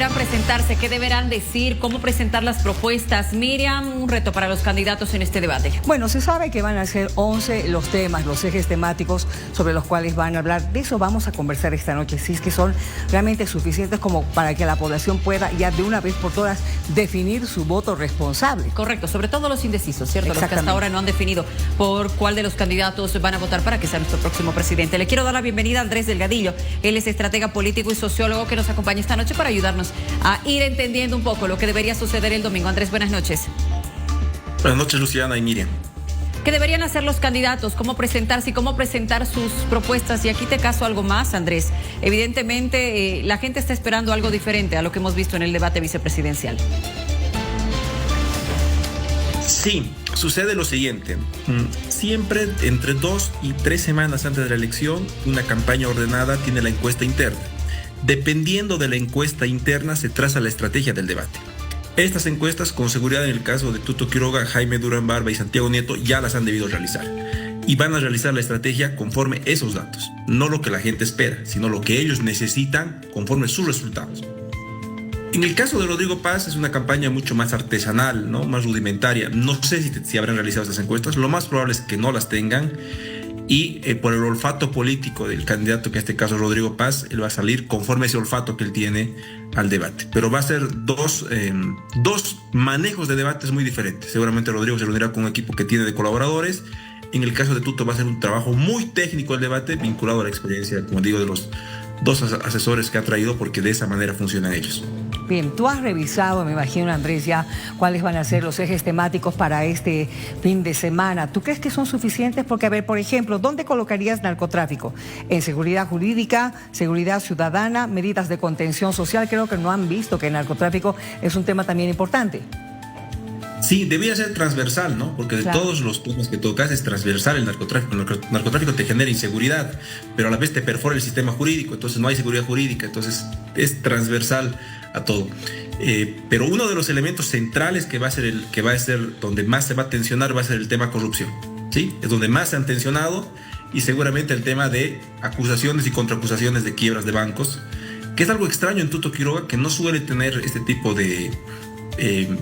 deberán presentarse? ¿Qué deberán decir? ¿Cómo presentar las propuestas? Miriam, un reto para los candidatos en este debate. Bueno, se sabe que van a ser 11 los temas, los ejes temáticos sobre los cuales van a hablar. De eso vamos a conversar esta noche, si es que son realmente suficientes como para que la población pueda ya de una vez por todas definir su voto responsable. Correcto, sobre todo los indecisos, ¿cierto? Los que hasta ahora no han definido por cuál de los candidatos van a votar para que sea nuestro próximo presidente. Le quiero dar la bienvenida a Andrés Delgadillo. Él es estratega político y sociólogo que nos acompaña esta noche para ayudarnos a ir entendiendo un poco lo que debería suceder el domingo. Andrés, buenas noches. Buenas noches, Luciana y Miriam. ¿Qué deberían hacer los candidatos? ¿Cómo presentarse y cómo presentar sus propuestas? Y aquí te caso algo más, Andrés. Evidentemente, la gente está esperando algo diferente a lo que hemos visto en el debate vicepresidencial. Sí, sucede lo siguiente. Siempre entre 2 y 3 semanas antes de la elección, una campaña ordenada tiene la encuesta interna. Dependiendo de la encuesta interna, se traza la estrategia del debate. Estas encuestas, con seguridad en el caso de Tuto Quiroga, Jaime Durán Barba y Santiago Nieto, ya las han debido realizar. Y van a realizar la estrategia conforme esos datos. No lo que la gente espera, sino lo que ellos necesitan conforme sus resultados. En el caso de Rodrigo Paz es una campaña mucho más artesanal, ¿no? Más rudimentaria. No sé si habrán realizado estas encuestas. Lo más probable es que no las tengan. Y por el olfato político del candidato, que en este caso es Rodrigo Paz, él va a salir conforme ese olfato que él tiene al debate. Pero va a ser dos manejos de debates muy diferentes. Seguramente Rodrigo se reunirá con un equipo que tiene de colaboradores. En el caso de Tuto va a ser un trabajo muy técnico el debate, vinculado a la experiencia, como digo, de los 2 asesores que ha traído, porque de esa manera funcionan ellos. Bien, tú has revisado, me imagino, Andrés, ya cuáles van a ser los ejes temáticos para este fin de semana. ¿Tú crees que son suficientes? Porque, a ver, por ejemplo, ¿dónde colocarías narcotráfico? ¿En seguridad jurídica, seguridad ciudadana, medidas de contención social? Creo que no han visto que el narcotráfico es un tema también importante. Sí, debía ser transversal, ¿no? Porque de todos los temas que tocas es transversal el narcotráfico. El narcotráfico te genera inseguridad, pero a la vez te perfora el sistema jurídico, entonces no hay seguridad jurídica, entonces es transversal a todo. Pero uno de los elementos centrales que va a ser donde más se va a tensionar va a ser el tema corrupción, ¿sí? Es donde más se han tensionado, y seguramente el tema de acusaciones y contraacusaciones de quiebras de bancos, que es algo extraño en Tuto Quiroga, que no suele tener este tipo de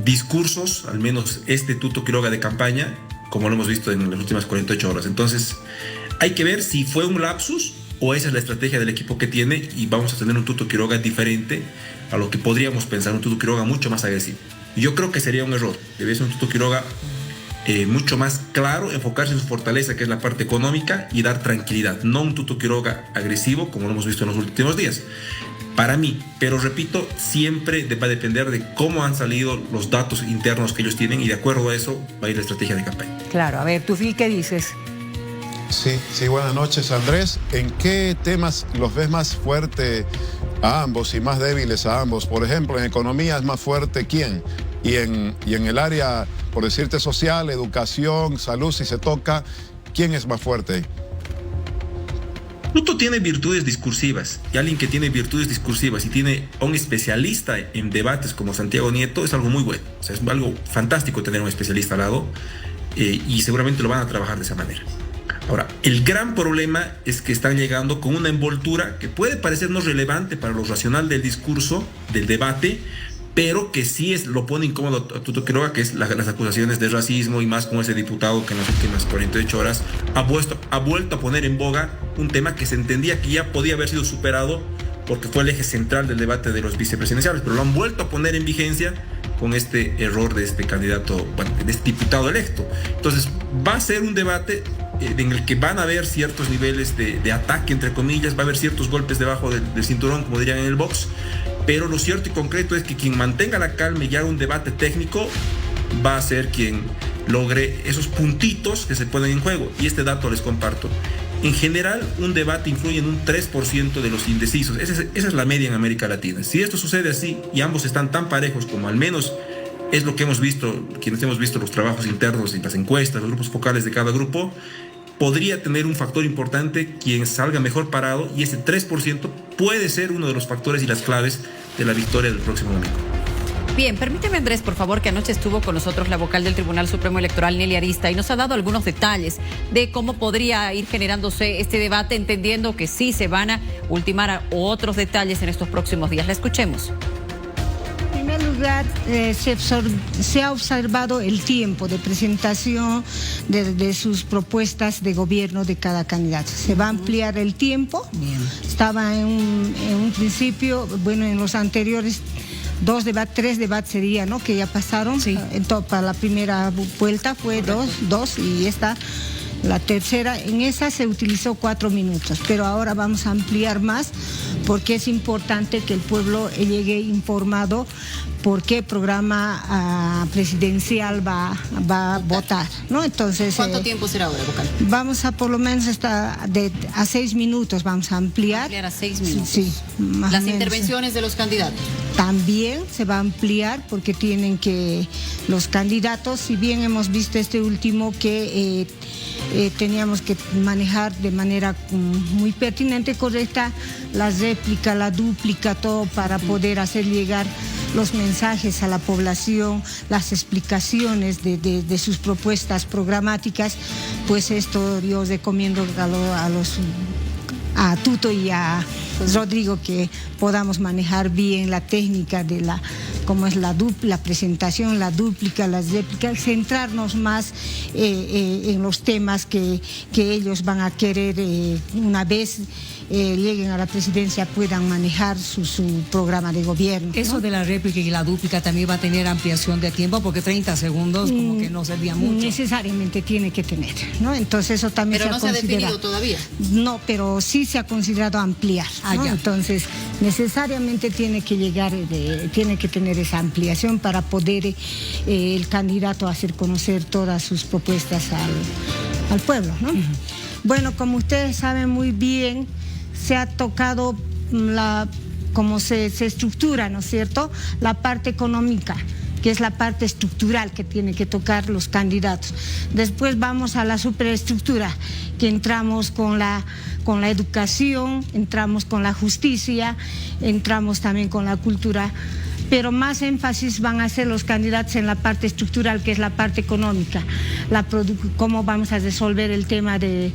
discursos, al menos este Tuto Quiroga de campaña, como lo hemos visto en las últimas 48 horas. Entonces hay que ver si fue un lapsus o esa es la estrategia del equipo que tiene, y vamos a tener un Tuto Quiroga diferente a lo que podríamos pensar, un Tuto Quiroga mucho más agresivo. Yo creo que sería un error. Debe ser un Tuto Quiroga mucho más claro, enfocarse en su fortaleza, que es la parte económica, y dar tranquilidad, no un Tuto Quiroga agresivo como lo hemos visto en los últimos días. Para mí, pero repito, siempre va a depender de cómo han salido los datos internos que ellos tienen, y de acuerdo a eso va a ir la estrategia de campaña. Claro, a ver, ¿tú, Phil, qué dices? Sí, buenas noches, Andrés. ¿En qué temas los ves más fuerte a ambos y más débiles a ambos? Por ejemplo, en economía es más fuerte ¿quién? Y en el área, por decirte, social, educación, salud, si se toca, ¿quién es más fuerte? Tuto tiene virtudes discursivas, y alguien que tiene virtudes discursivas y tiene a un especialista en debates como Santiago Nieto es algo muy bueno. O sea, es algo fantástico tener un especialista al lado, y seguramente lo van a trabajar de esa manera. Ahora, el gran problema es que están llegando con una envoltura que puede parecernos relevante para lo racional del discurso, del debate, pero que sí lo pone incómodo a Tuto Quiroga, que es las acusaciones de racismo, y más con ese diputado que en las últimas 48 horas ha vuelto a poner en boga un tema que se entendía que ya podía haber sido superado porque fue el eje central del debate de los vicepresidenciales, pero lo han vuelto a poner en vigencia con este error de este candidato, bueno, de este diputado electo. Entonces va a ser un debate en el que van a haber ciertos niveles de ataque, entre comillas, va a haber ciertos golpes debajo del cinturón, como dirían en el box, pero lo cierto y concreto es que quien mantenga la calma y haga un debate técnico va a ser quien logre esos puntitos que se ponen en juego. Y este dato les comparto. En general, un debate influye en un 3% de los indecisos. Esa es la media en América Latina. Si esto sucede así y ambos están tan parejos como al menos es lo que hemos visto, quienes hemos visto los trabajos internos y las encuestas, los grupos focales de cada grupo, podría tener un factor importante quien salga mejor parado, y ese 3% puede ser uno de los factores y las claves de la victoria del próximo domingo. Bien, permíteme, Andrés, por favor, que anoche estuvo con nosotros la vocal del Tribunal Supremo Electoral, Nelly Arista, y nos ha dado algunos detalles de cómo podría ir generándose este debate, entendiendo que sí se van a ultimar otros detalles en estos próximos días. La escuchemos. lugar se ha observado el tiempo de presentación de sus propuestas de gobierno de cada candidato. Se va a ampliar el tiempo. Bien. Estaba en un principio, bueno, en los anteriores 3 debates sería, ¿no? Que ya pasaron. Sí. Entonces, para la primera vuelta fue dos y esta, la tercera, en esa se utilizó 4 minutos, pero ahora vamos a ampliar más porque es importante que el pueblo llegue informado por qué programa presidencial va a votar, ¿no? Entonces, ¿cuánto tiempo será ahora, vocal? Vamos a por lo menos a 6 minutos vamos a ampliar. Ampliar a 6 minutos. Sí, más Las o menos. intervenciones de los candidatos. También se va a ampliar porque tienen que los candidatos, si bien hemos visto este último que teníamos que manejar de manera muy pertinente, correcta, la réplica, la dúplica, todo para poder hacer llegar los mensajes a la población, las explicaciones de sus propuestas programáticas, pues esto yo recomiendo a Tuto y a Rodrigo que podamos manejar bien la técnica de cómo es la presentación, la dúplica, las réplicas, centrarnos más en los temas que ellos van a querer una vez lleguen a la presidencia puedan manejar su programa de gobierno, ¿no? Eso de la réplica y la dúplica también va a tener ampliación de tiempo porque 30 segundos como que no sería mucho. Necesariamente tiene que tener, ¿no? Entonces eso también pero se ha considerado. Pero no se ha definido todavía. No, pero sí se ha considerado ampliar, ¿no? Entonces necesariamente tiene que tiene que tener esa ampliación para poder el candidato hacer conocer todas sus propuestas al pueblo, ¿no? Bueno, como ustedes saben muy bien, se ha tocado cómo se estructura, ¿no es cierto?, la parte económica, que es la parte estructural que tiene que tocar los candidatos. Después vamos a la superestructura, que entramos con la educación, entramos con la justicia, entramos también con la cultura, pero más énfasis van a hacer los candidatos en la parte estructural, que es la parte económica, cómo vamos a resolver el tema de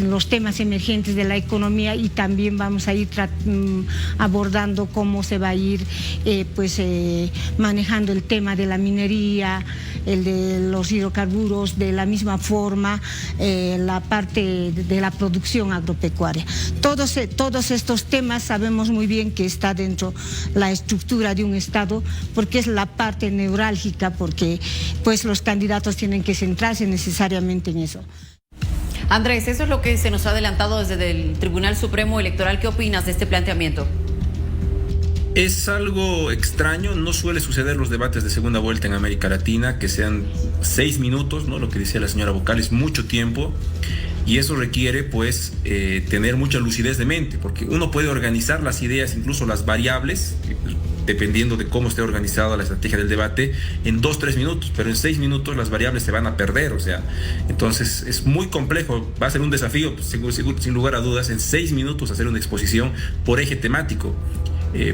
los temas emergentes de la economía, y también vamos a ir abordando cómo se va a ir manejando el tema de la minería, el de los hidrocarburos, de la misma forma la parte de la producción agropecuaria. Todos estos temas sabemos muy bien que está dentro la estructura de un Estado, porque es la parte neurálgica, porque pues los candidatos tienen que centrarse necesariamente en eso. Andrés, eso es lo que se nos ha adelantado desde el Tribunal Supremo Electoral. ¿Qué opinas de este planteamiento? Es algo extraño, no suele suceder los debates de segunda vuelta en América Latina, que sean 6 minutos, ¿no? Lo que decía la señora Vocal es mucho tiempo, y eso requiere pues tener mucha lucidez de mente, porque uno puede organizar las ideas, incluso las variables, dependiendo de cómo esté organizada la estrategia del debate, en 2-3 minutos, pero en 6 minutos las variables se van a perder, o sea, entonces es muy complejo, va a ser un desafío, pues, sin lugar a dudas, en 6 minutos hacer una exposición por eje temático,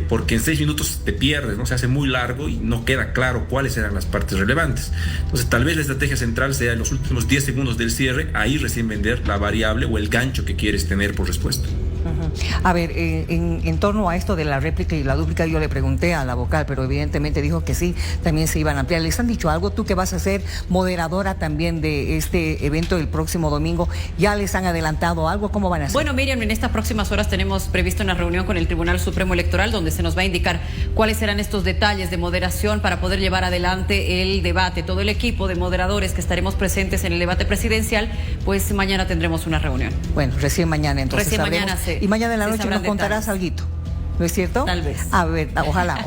porque en 6 minutos te pierdes, ¿no? Se hace muy largo y no queda claro cuáles eran las partes relevantes. Entonces tal vez la estrategia central sea en los últimos 10 segundos del cierre, ahí recién vender la variable o el gancho que quieres tener por respuesta. A ver, en torno a esto de la réplica y la dúplica, yo le pregunté a la Vocal, pero evidentemente dijo que sí, también se iban a ampliar. ¿Les han dicho algo? Tú que vas a ser moderadora también de este evento el próximo domingo, ¿ya les han adelantado algo? ¿Cómo van a hacer? Bueno, Miriam, en estas próximas horas tenemos previsto una reunión con el Tribunal Supremo Electoral, donde se nos va a indicar cuáles serán estos detalles de moderación para poder llevar adelante el debate. Todo el equipo de moderadores que estaremos presentes en el debate presidencial, pues mañana tendremos una reunión. Bueno, recién mañana entonces recién sabremos. Mañana y mañana en la noche nos contarás alguito, ¿no es cierto? Tal vez. A ver, ojalá.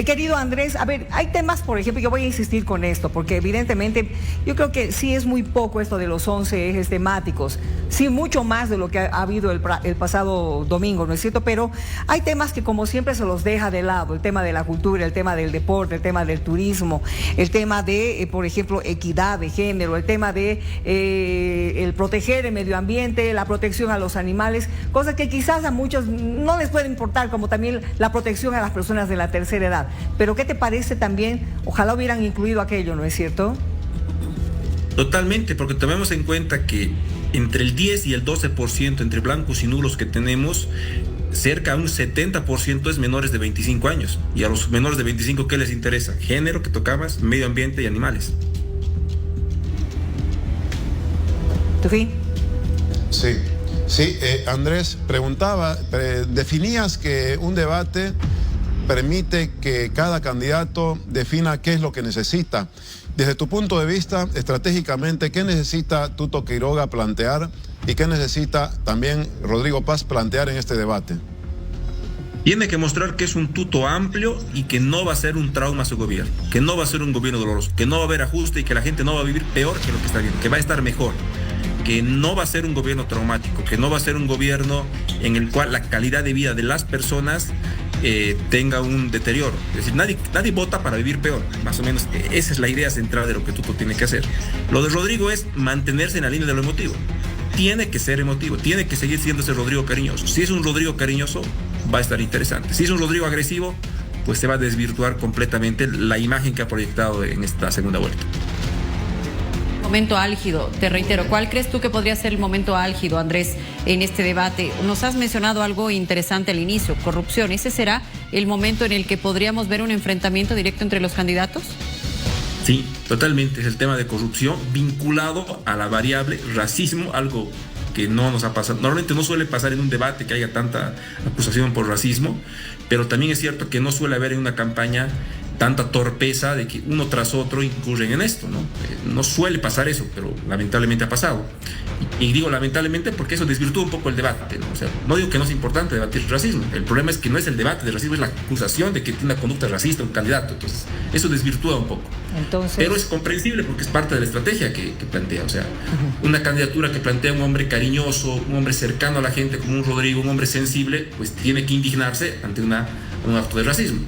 Querido Andrés, a ver, hay temas, por ejemplo, yo voy a insistir con esto, porque evidentemente yo creo que sí es muy poco esto de los 11 ejes temáticos, sí mucho más de lo que ha habido el pasado domingo, ¿no es cierto? Pero hay temas que como siempre se los deja de lado, el tema de la cultura, el tema del deporte, el tema del turismo, el tema de, por ejemplo, equidad de género, el tema de el proteger el medio ambiente, la protección a los animales, cosas que quizás a muchos no les pueden importar, como también la protección a las personas de la tercera edad. Pero ¿qué te parece también? Ojalá hubieran incluido aquello, ¿no es cierto? Totalmente, porque tomemos en cuenta que entre el 10 y el 12% entre blancos y nulos que tenemos, cerca a un 70% es menores de 25 años. Y a los menores de 25, ¿qué les interesa? Género, que tocabas, medio ambiente y animales. ¿Tu fin? Sí, Andrés, preguntaba, definías que un debate permite que cada candidato defina qué es lo que necesita. Desde tu punto de vista, estratégicamente, ¿qué necesita Tuto Quiroga plantear y qué necesita también Rodrigo Paz plantear en este debate? Tiene que mostrar que es un tuto amplio y que no va a ser un trauma a su gobierno, que no va a ser un gobierno doloroso, que no va a haber ajuste y que la gente no va a vivir peor que lo que está viendo, que va a estar mejor, que no va a ser un gobierno traumático, que no va a ser un gobierno en el cual la calidad de vida de las personas tenga un deterioro. Es decir, nadie vota para vivir peor, más o menos. Esa es la idea central de lo que Tuto tiene que hacer. Lo de Rodrigo es mantenerse en la línea de lo emotivo. Tiene que ser emotivo, tiene que seguir siendo ese Rodrigo cariñoso. Si es un Rodrigo cariñoso, va a estar interesante. Si es un Rodrigo agresivo, pues se va a desvirtuar completamente la imagen que ha proyectado en esta segunda vuelta. Momento álgido, te reitero, ¿cuál crees tú que podría ser el momento álgido, Andrés, en este debate? Nos has mencionado algo interesante al inicio, corrupción. ¿Ese será el momento en el que podríamos ver un enfrentamiento directo entre los candidatos? Sí, totalmente. Es el tema de corrupción vinculado a la variable racismo, algo que no nos ha pasado. Normalmente no suele pasar en un debate que haya tanta acusación por racismo, pero también es cierto que no suele haber en una campaña tanta torpeza de que uno tras otro incurren en esto, ¿no? No suele pasar eso, pero lamentablemente ha pasado. Y digo lamentablemente porque eso desvirtúa un poco el debate, ¿no? O sea, no digo que no es importante debatir racismo, el problema es que no es el debate de racismo, es la acusación de que tiene una conducta racista un candidato, entonces eso desvirtúa un poco. Entonces... Pero es comprensible porque es parte de la estrategia que plantea, o sea, una candidatura que plantea un hombre cariñoso, un hombre cercano a la gente como un Rodrigo, un hombre sensible, pues tiene que indignarse ante un acto de racismo.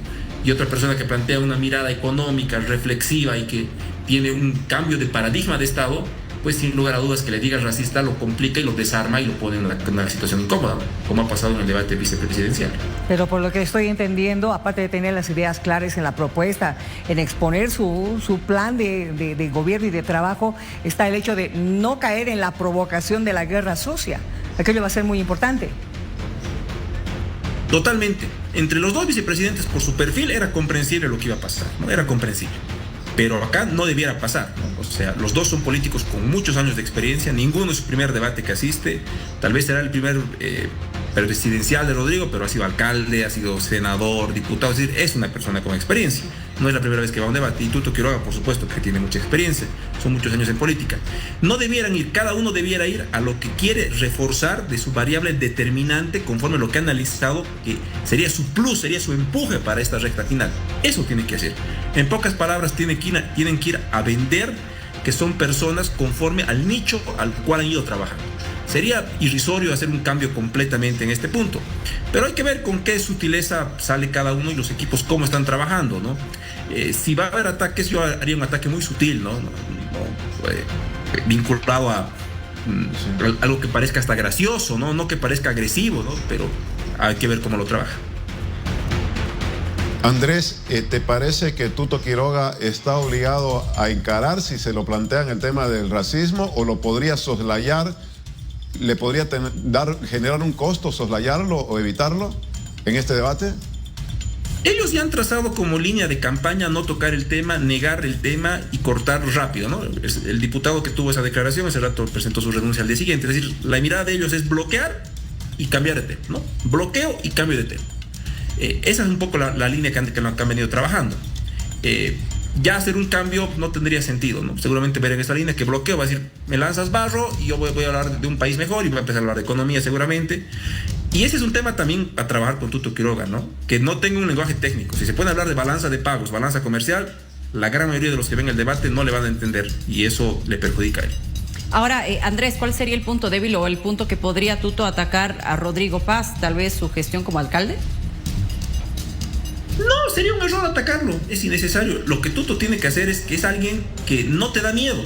Y otra persona que plantea una mirada económica, reflexiva y que tiene un cambio de paradigma de Estado, pues sin lugar a dudas que le digas racista lo complica y lo desarma y lo pone en una situación incómoda, como ha pasado en el debate vicepresidencial. Pero por lo que estoy entendiendo, aparte de tener las ideas claras en la propuesta, en exponer su plan de gobierno y de trabajo, está el hecho de no caer en la provocación de la guerra sucia. Aquello va a ser muy importante. Totalmente. Entre los dos vicepresidentes, por su perfil, era comprensible lo que iba a pasar, ¿no? Era comprensible. Pero acá no debiera pasar, ¿no? O sea, los dos son políticos con muchos años de experiencia, ninguno es su primer debate que asiste, tal vez será el primer presidencial de Rodrigo, pero ha sido alcalde, ha sido senador, diputado, es decir, es una persona con experiencia, no es la primera vez que va a un debate. Y Tuto Quiroga, por supuesto, que tiene mucha experiencia, son muchos años en política. No debieran ir, cada uno debiera ir a lo que quiere reforzar de su variable determinante conforme a lo que ha analizado, que sería su plus, sería su empuje para esta recta final. Eso tiene que hacer. En pocas palabras, tienen que ir a vender que son personas conforme al nicho al cual han ido trabajando. Sería irrisorio hacer un cambio completamente en este punto, pero hay que ver con qué sutileza sale cada uno y los equipos cómo están trabajando, ¿no? Si va a haber ataques, yo haría un ataque muy sutil, ¿no? Vinculado a algo que parezca hasta gracioso, ¿no? No que parezca agresivo, ¿no? Pero hay que ver cómo lo trabaja. Andrés, ¿te parece que Tuto Quiroga está obligado a encarar si se lo plantean el tema del racismo o lo podría soslayar? ¿Le podría generar un costo soslayarlo o evitarlo en este debate? Ellos ya han trazado como línea de campaña no tocar el tema, negar el tema y cortar rápido, ¿no? El diputado que tuvo esa declaración hace rato presentó su renuncia al día siguiente. Es decir, la mirada de ellos es bloquear y cambiar de tema, ¿no? Bloqueo y cambio de tema. Esa es un poco la línea que han venido trabajando. Ya hacer un cambio no tendría sentido, ¿no? Seguramente ver en esta línea que bloqueo va a decir, me lanzas barro y yo voy a hablar de un país mejor y voy a empezar a hablar de economía seguramente. Y ese es un tema también a trabajar con Tuto Quiroga, ¿no? Que no tenga un lenguaje técnico. Si se puede hablar de balanza de pagos, balanza comercial, la gran mayoría de los que ven el debate no le van a entender y eso le perjudica a él. Ahora, Andrés, ¿cuál sería el punto débil o el punto que podría Tuto atacar a Rodrigo Paz? ¿Tal vez su gestión como alcalde? No, sería un error atacarlo, es innecesario. Lo que Tuto tiene que hacer es que es alguien que no te da miedo.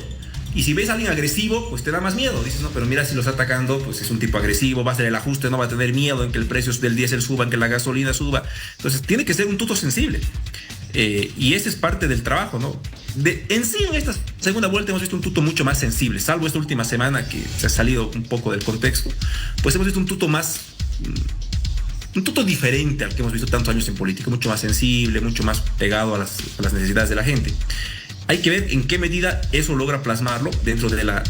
Y si ves a alguien agresivo, pues te da más miedo. Dices, no, pero mira, si lo está atacando, pues es un tipo agresivo, va a hacer el ajuste, no va a tener miedo en que el precio del diésel suba, en que la gasolina suba. Entonces tiene que ser un Tuto sensible. Y ese es parte del trabajo, ¿no? En sí, en esta segunda vuelta hemos visto un Tuto mucho más sensible, salvo esta última semana que se ha salido un poco del contexto. Pues hemos visto un Tuto más un tuto diferente al que hemos visto tantos años en política, mucho más sensible, mucho más pegado a las necesidades de la gente. Hay que ver en qué medida eso logra plasmarlo dentro de la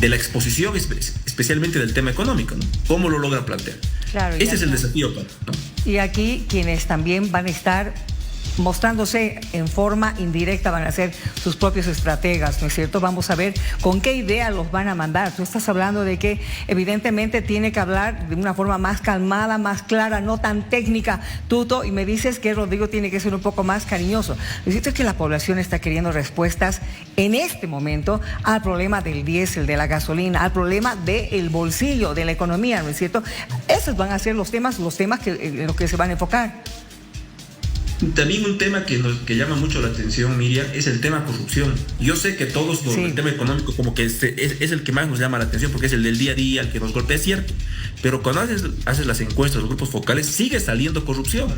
exposición, especialmente del tema económico, ¿no? ¿Cómo lo logra plantear? Claro, ese es el desafío, ¿no? Y aquí quienes también van a estar mostrándose en forma indirecta van a ser sus propios estrategas, ¿no es cierto? Vamos a ver con qué idea los van a mandar. Tú estás hablando de que evidentemente tiene que hablar de una forma más calmada, más clara, no tan técnica, Tuto, y me dices que Rodrigo tiene que ser un poco más cariñoso. Lo cierto es que la población está queriendo respuestas en este momento al problema del diésel, de la gasolina, al problema del bolsillo, de la economía, ¿no es cierto? Esos van a ser los temas en los que se van a enfocar. También un tema que llama mucho la atención, Miriam, es el tema corrupción. Yo sé que todos el tema económico como que es el que más nos llama la atención porque es el del día a día, el que nos golpea, es cierto. Pero cuando haces las encuestas, los grupos focales, sigue saliendo corrupción.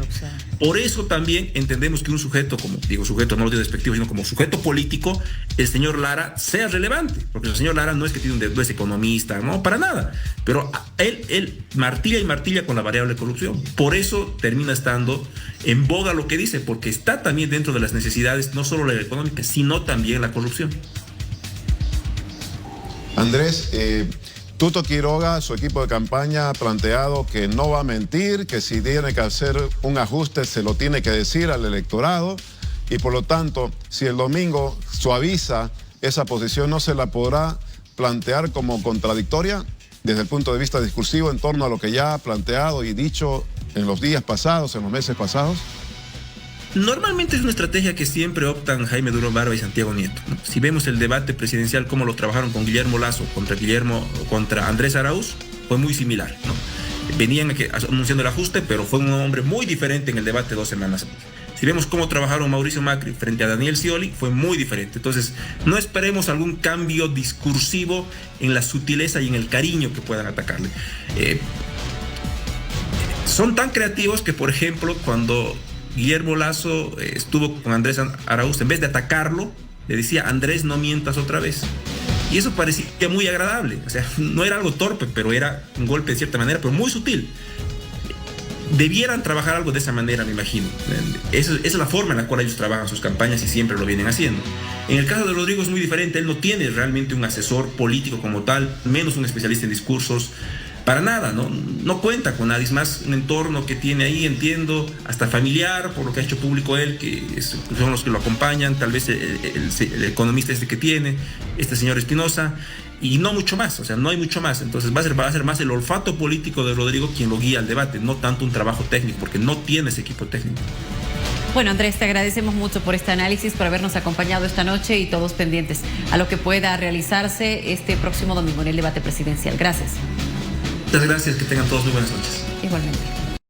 Por eso también entendemos que un sujeto, como digo sujeto, no lo digo despectivo, sino como sujeto político, el señor Lara sea relevante. Porque el señor Lara no es que no es economista, no, para nada. Pero él martilla con la variable corrupción. Por eso termina estando en boga lo que dice, porque está también dentro de las necesidades, no solo la económica, sino también la corrupción. Andrés, Tuto Quiroga, su equipo de campaña ha planteado que no va a mentir, que si tiene que hacer un ajuste se lo tiene que decir al electorado y por lo tanto, si el domingo suaviza esa posición, no se la podrá plantear como contradictoria desde el punto de vista discursivo en torno a lo que ya ha planteado y dicho en los días pasados, en los meses pasados. Normalmente es una estrategia que siempre optan Jaime Durão Barba y Santiago Nieto, ¿no? Si vemos el debate presidencial, cómo lo trabajaron con Guillermo Lasso contra Andrés Arauz, fue muy similar, ¿no? Venían anunciando el ajuste, pero fue un hombre muy diferente en el debate 2 semanas antes. Si vemos cómo trabajaron Mauricio Macri frente a Daniel Scioli, fue muy diferente. Entonces, no esperemos algún cambio discursivo en la sutileza y en el cariño que puedan atacarle. Son tan creativos que, por ejemplo, cuando Guillermo Lasso estuvo con Andrés Arauz, en vez de atacarlo, le decía: Andrés, no mientas otra vez. Y eso parecía muy agradable. O sea, no era algo torpe, pero era un golpe de cierta manera, pero muy sutil. Debieran trabajar algo de esa manera, me imagino. Esa es la forma en la cual ellos trabajan sus campañas y siempre lo vienen haciendo. En el caso de Rodrigo es muy diferente. Él no tiene realmente un asesor político como tal, menos un especialista en discursos. Para nada, no cuenta con nadie. Es más un entorno que tiene ahí, entiendo, hasta familiar, por lo que ha hecho público él, que son los que lo acompañan, tal vez el economista que tiene, este señor Espinosa, y no mucho más, o sea, no hay mucho más. Entonces va a ser más el olfato político de Rodrigo quien lo guía al debate, no tanto un trabajo técnico, porque no tiene ese equipo técnico. Bueno, Andrés, te agradecemos mucho por este análisis, por habernos acompañado esta noche y todos pendientes a lo que pueda realizarse este próximo domingo en el debate presidencial. Gracias. Muchas gracias, que tengan todos muy buenas noches. Igualmente.